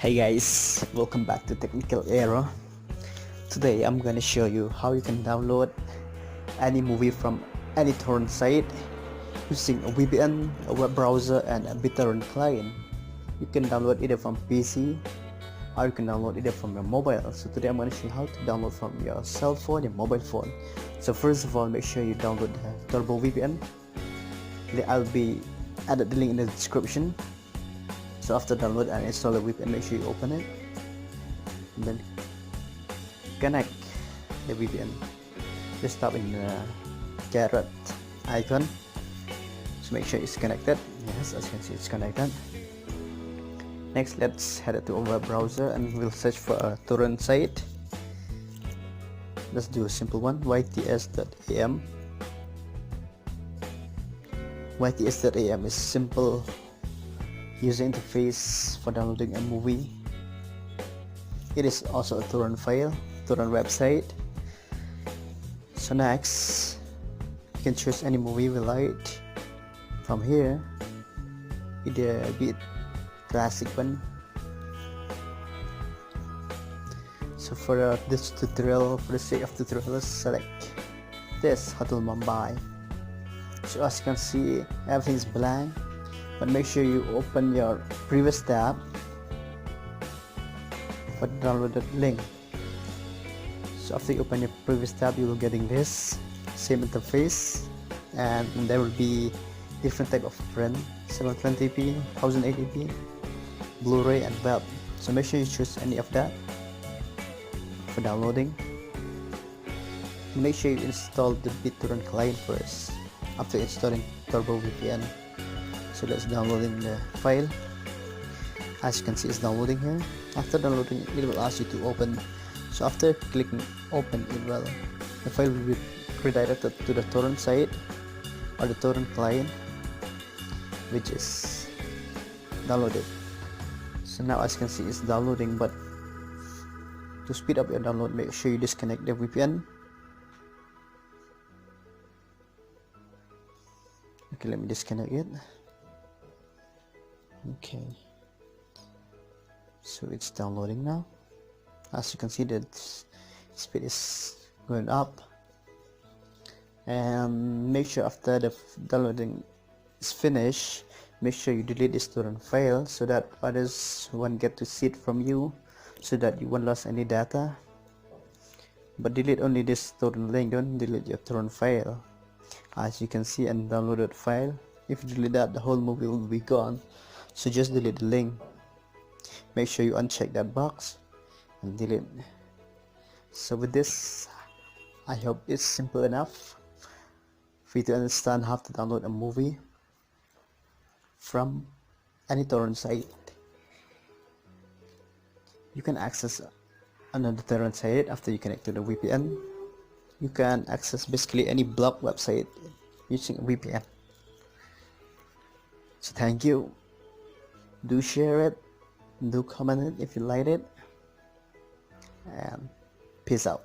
Hey guys, welcome back to Technical Era. Today I'm gonna show you how you can download any movie from any torrent site using a VPN, a web browser, and a BitTorrent client. You can download either from PC or you can download either from your mobile. So today I'm gonna show you how to download from your cell phone, your mobile phone. So first of all, make sure you download the Turbo VPN. I'll be added the link in the description. So after download and install the VPN, make sure you open it and then connect the VPN. Just tap in the caret icon, so make sure it's connected. Yes, as you can see, it's connected. Next, let's head to a web browser and we'll search for a torrent site. Let's do a simple one, YTS.AM. YTS.AM is simple user interface for downloading a movie. It is also a torrent file, torrent website. So next, you can choose any movie we like from here, either a bit classic one. So for this tutorial, for the sake of tutorial, let's select this Hotel Mumbai. So as you can see, everything is blank, but make sure you open your previous tab for the downloaded link. So after you open your previous tab, you will getting this same interface, and there will be different type of print: 720p, 1080p, Blu-ray, and web. So make sure you choose any of that for downloading. Make sure you install the BitTorrent client first after installing Turbo VPN. So that's downloading the file. As you can see, it's downloading here. After downloading, it will ask you to open. So after clicking open, the file will be redirected to the torrent site or the torrent client, which is downloaded. So now, as you can see, it's downloading, but to speed up your download, make sure you disconnect the VPN. Okay, let me disconnect it. Okay, so it's downloading now. As you can see, the speed is going up. And make sure after the downloading is finished, make sure you delete this torrent file so that others won't get to see it from you, so that you won't lose any data. But delete only this torrent link, don't delete your torrent file. As you can see, and downloaded file, if you delete that, the whole movie will be gone. So just delete the link. Make sure you uncheck that box and delete. So with this, I hope it's simple enough for you to understand how to download a movie from any torrent site. You can access another torrent site after you connect to the VPN. You can access basically any blog website using a VPN. So thank you. Do share it, do comment it if you liked it, and peace out.